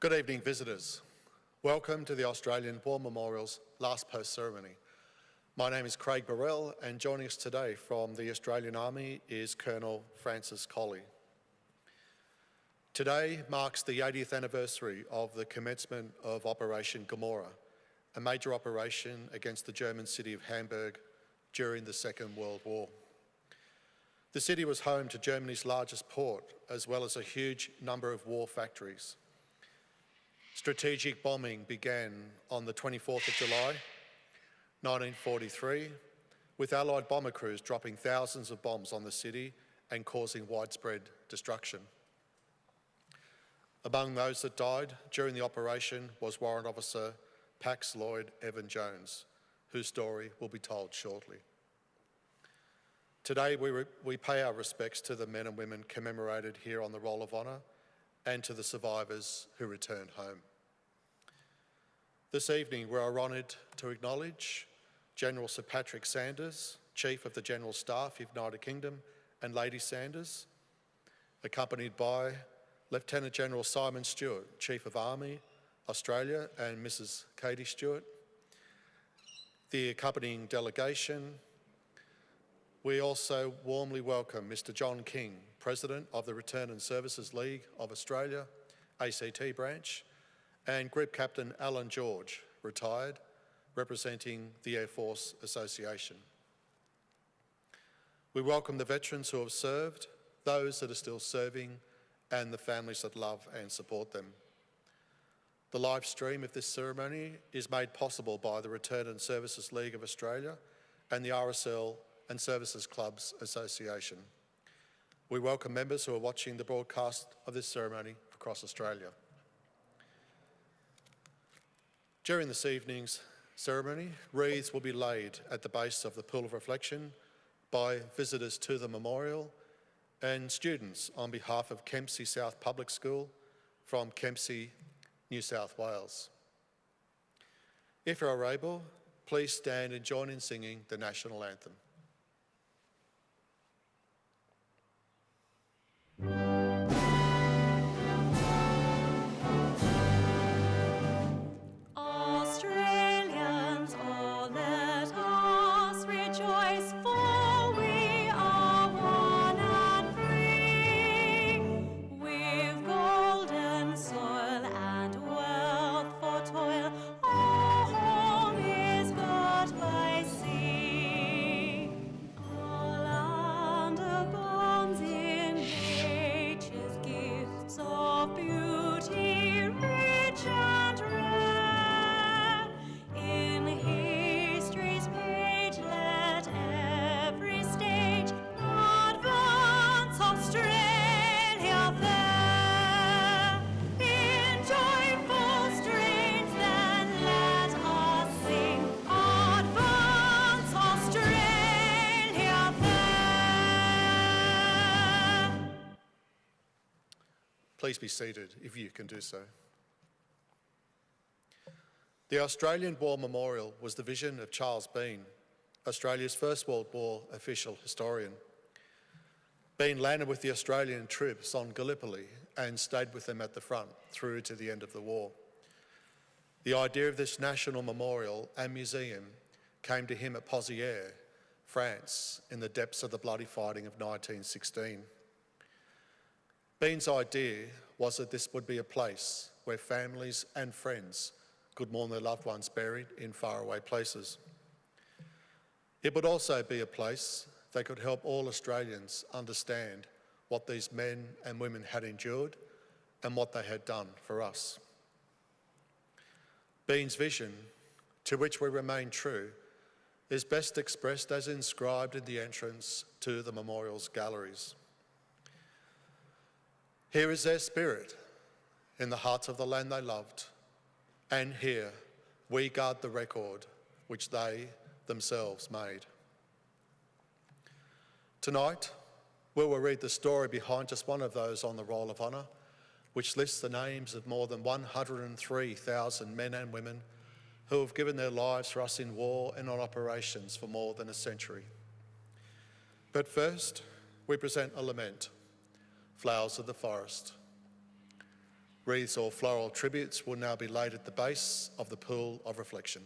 Good evening, visitors. Welcome to the Australian War Memorial's last post ceremony. My name is Craig Burrell, and joining us today from the Australian Army is Colonel Francis Colley. Today marks the 80th anniversary of the commencement of Operation Gomorrah, a major operation against the German city of Hamburg during the Second World War. The city was home to Germany's largest port, as well as a huge number of war factories. Strategic bombing began on the 24th of July, 1943, with Allied bomber crews dropping thousands of bombs on the city and causing widespread destruction. Among those that died during the operation was Warrant Officer Pax Lloyd Jones, whose story will be told shortly. Today we pay our respects to the men and women commemorated here on the Roll of Honour and to the survivors who returned home. This evening we are honoured to acknowledge General Sir Patrick Sanders, Chief of the General Staff, United Kingdom, and Lady Sanders, accompanied by Lieutenant General Simon Stewart, Chief of Army, Australia, and Mrs. Katie Stewart. The accompanying delegation. We also warmly welcome Mr. John King, President of the Return and Services League of Australia, ACT branch, and Group Captain Alan George, retired, representing the Air Force Association. We welcome the veterans who have served, those that are still serving, and the families that love and support them. The live stream of this ceremony is made possible by the Return and Services League of Australia and the RSL and Services Clubs Association. We welcome members who are watching the broadcast of this ceremony across Australia. During this evening's ceremony, wreaths will be laid at the base of the Pool of Reflection by visitors to the memorial and students on behalf of Kempsey South Public School from Kempsey, New South Wales. If you are able, please stand and join in singing the National Anthem. Australians, oh, let us rejoice, for we are one and free. We've golden soil and wealth for toil, our home is got by sea. Our land abounds in nature's gifts of beauty, rich and rare. In history's page let every stage advance Australia fair. In joyful strains then let us sing, advance Australia fair. Please be seated if you can do so. The Australian War Memorial was the vision of Charles Bean, Australia's First World War official historian. Bean landed with the Australian troops on Gallipoli and stayed with them at the front through to the end of the war. The idea of this national memorial and museum came to him at Pozières, France, in the depths of the bloody fighting of 1916. Bean's idea was that this would be a place where families and friends could mourn their loved ones buried in faraway places. It would also be a place that could help all Australians understand what these men and women had endured and what they had done for us. Bean's vision, to which we remain true, is best expressed as inscribed in the entrance to the memorial's galleries. Here is their spirit, in the hearts of the land they loved, and here we guard the record which they themselves made. Tonight, we will read the story behind just one of those on the Roll of Honour, which lists the names of more than 103,000 men and women who have given their lives for us in war and on operations for more than a century. But first, we present a lament, Flowers of the Forest. Wreaths or floral tributes will now be laid at the base of the pool of reflection.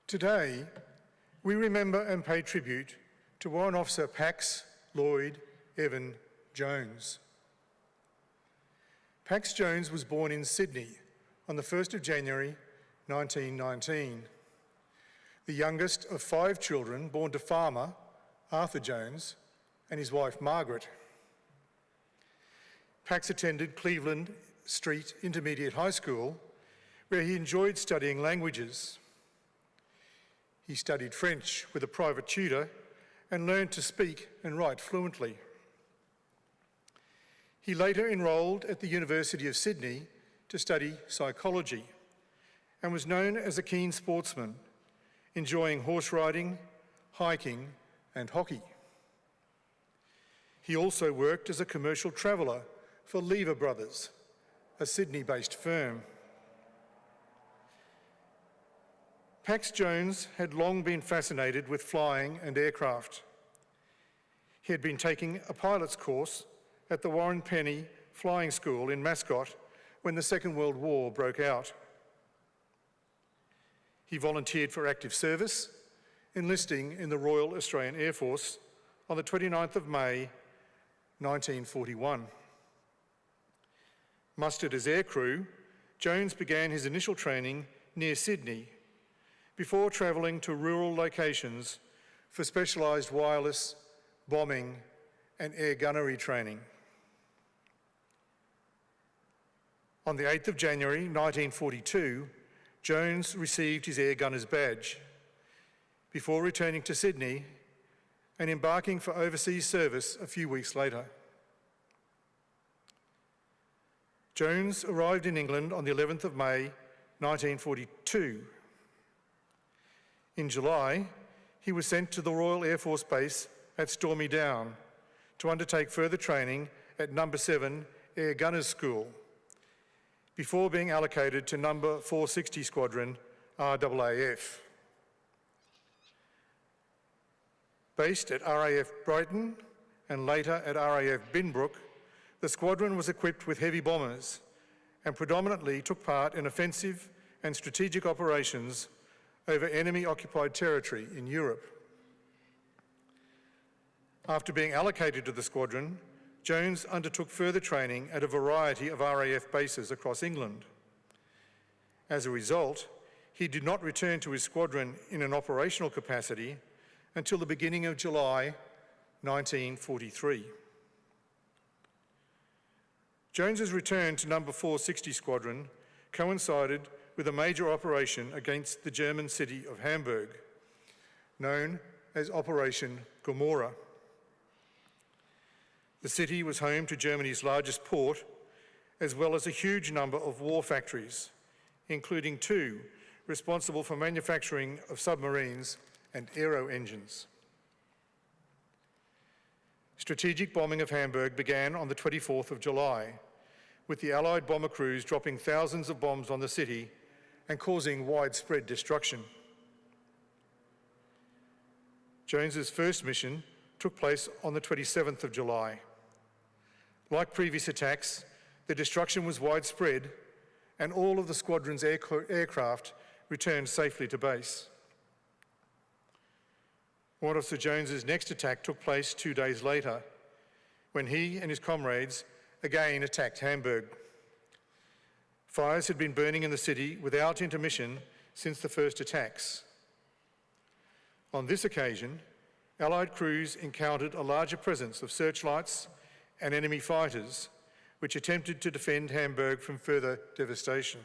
Today, we remember and pay tribute to Warrant Officer Pax Lloyd Evan Jones. Pax Jones was born in Sydney on the 1st of January 1919, the youngest of 5 children born to farmer Arthur Jones and his wife Margaret. Pax attended Cleveland Street Intermediate High School, where he enjoyed studying languages. He studied French with a private tutor and learned to speak and write fluently. He later enrolled at the University of Sydney to study psychology and was known as a keen sportsman, enjoying horse riding, hiking and hockey. He also worked as a commercial traveller for Lever Brothers, a Sydney-based firm. Pax Jones had long been fascinated with flying and aircraft. He had been taking a pilot's course at the Warren Penny Flying School in Mascot when the Second World War broke out. He volunteered for active service, enlisting in the Royal Australian Air Force on the 29th of May 1941. Mustered as aircrew, Jones began his initial training near Sydney before travelling to rural locations for specialised wireless, bombing and air gunnery training. On the 8th of January 1942, Jones received his air gunner's badge before returning to Sydney and embarking for overseas service a few weeks later. Jones arrived in England on the 11th of May 1942. In July, he was sent to the Royal Air Force Base at Stormy Down to undertake further training at No. 7 Air Gunners School, before being allocated to No. 460 Squadron, RAAF. Based at RAF Brighton and later at RAF Binbrook, the squadron was equipped with heavy bombers and predominantly took part in offensive and strategic operations over enemy-occupied territory in Europe. After being allocated to the squadron, Jones undertook further training at a variety of RAF bases across England. As a result, he did not return to his squadron in an operational capacity until the beginning of July 1943. Jones's return to No. 460 Squadron coincided with a major operation against the German city of Hamburg, known as Operation Gomorrah. The city was home to Germany's largest port, as well as a huge number of war factories, including 2 responsible for manufacturing of submarines and aero engines. Strategic bombing of Hamburg began on the 24th of July, with the Allied bomber crews dropping thousands of bombs on the city and causing widespread destruction. Jones's first mission took place on the 27th of July. Like previous attacks, the destruction was widespread and all of the squadron's aircraft returned safely to base. Warrant Officer Jones's next attack took place 2 days later, when he and his comrades again attacked Hamburg. Fires had been burning in the city without intermission since the first attacks. On this occasion, Allied crews encountered a larger presence of searchlights and enemy fighters, which attempted to defend Hamburg from further devastation.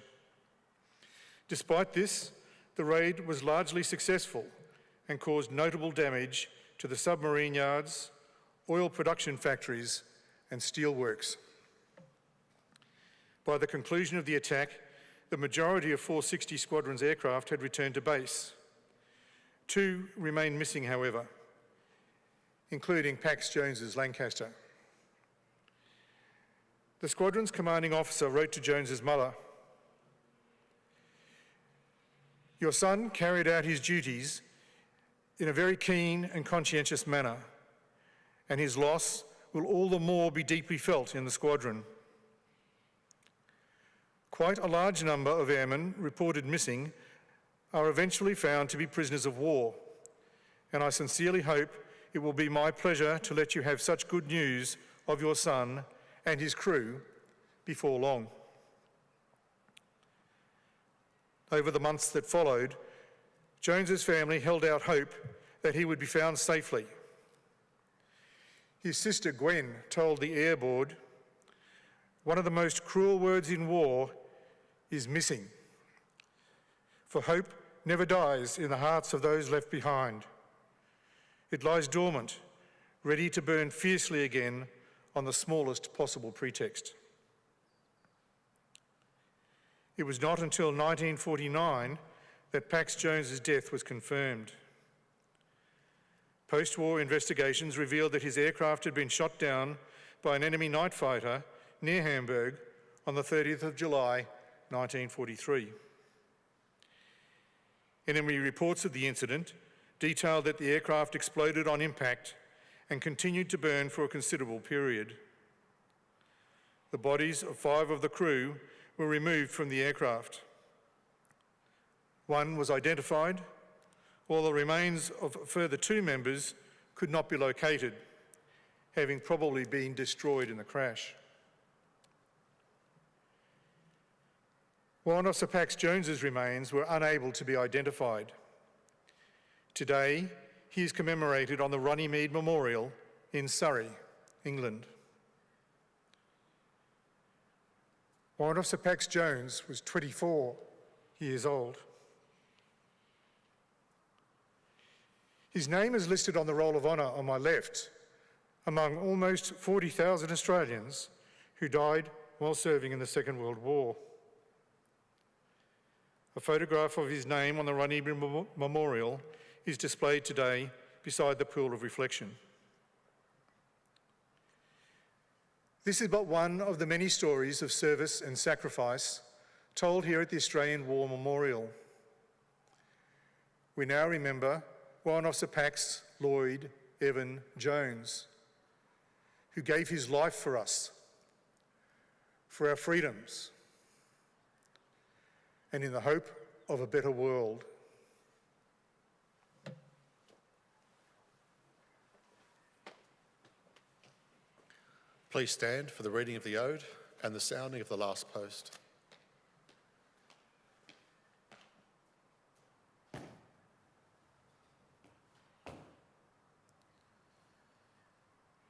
Despite this, the raid was largely successful and caused notable damage to the submarine yards, oil production factories, and steelworks. By the conclusion of the attack, the majority of 460 Squadron's aircraft had returned to base. 2 remained missing, however, including Pax Jones's Lancaster. The squadron's commanding officer wrote to Jones's mother, "Your son carried out his duties in a very keen and conscientious manner, and his loss will all the more be deeply felt in the squadron." Quite a large number of airmen reported missing are eventually found to be prisoners of war, and I sincerely hope it will be my pleasure to let you have such good news of your son and his crew before long. Over the months that followed, Jones's family held out hope that he would be found safely. His sister Gwen told the Air Board, "One of the most cruel words in war is missing. For hope never dies in the hearts of those left behind. It lies dormant, ready to burn fiercely again on the smallest possible pretext." It was not until 1949 that Pax Jones's death was confirmed. Post-war investigations revealed that his aircraft had been shot down by an enemy night fighter near Hamburg on the 30th of July, 1943. Enemy reports of the incident detailed that the aircraft exploded on impact and continued to burn for a considerable period. The bodies of 5 of the crew were removed from the aircraft. 1 was identified, while the remains of a further 2 members could not be located, having probably been destroyed in the crash. Warrant Officer Pax Jones's remains were unable to be identified. Today, he is commemorated on the Runnymede Memorial in Surrey, England. Warrant Officer Pax Jones was 24 years old. His name is listed on the Roll of Honour on my left, among almost 40,000 Australians who died while serving in the Second World War. A photograph of his name on the Runnymede Memorial is displayed today beside the pool of reflection. This is but one of the many stories of service and sacrifice told here at the Australian War Memorial. We now remember Warrant Officer Pax Lloyd Evan Jones, who gave his life for us, for our freedoms, and in the hope of a better world. Please stand for the reading of the ode and the sounding of the last post.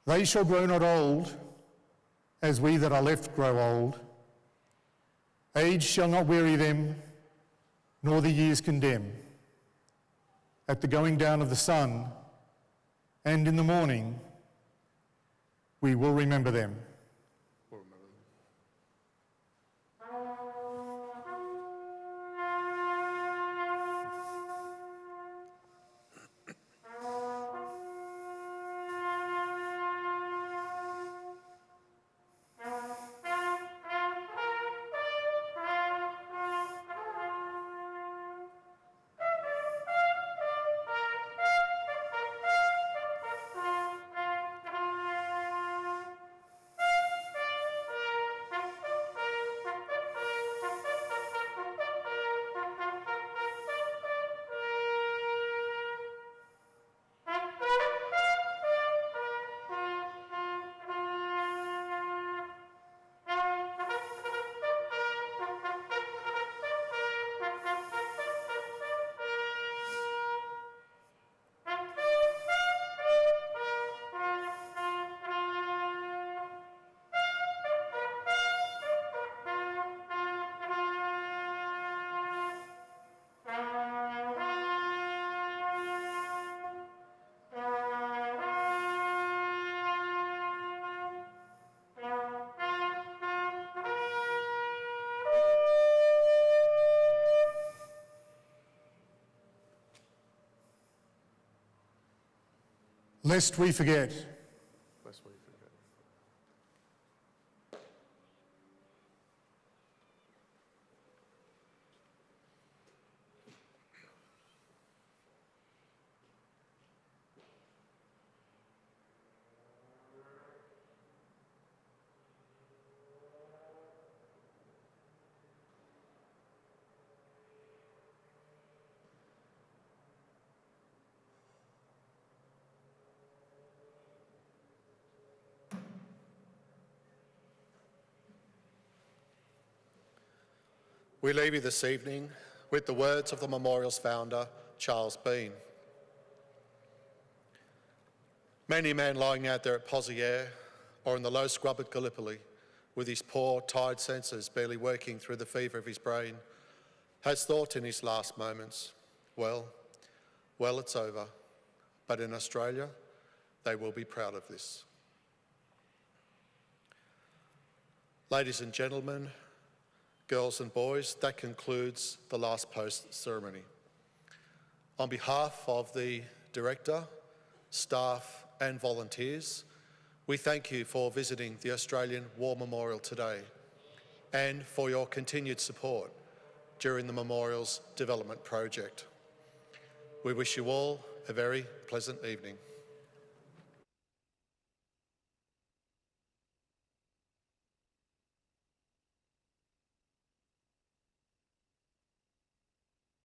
They shall grow not old, as we that are left grow old. Age shall not weary them, nor the years condemn. At the going down of the sun, and in the morning, we will remember them. Lest we forget. We leave you this evening with the words of the memorial's founder, Charles Bean. Many a man lying out there at Pozieres or in the low scrub at Gallipoli, with his poor, tired senses barely working through the fever of his brain, has thought in his last moments, well, it's over. But in Australia, they will be proud of this. Ladies and gentlemen, girls and boys, that concludes the last post ceremony. On behalf of the director, staff and volunteers, we thank you for visiting the Australian War Memorial today and for your continued support during the memorial's development project. We wish you all a very pleasant evening.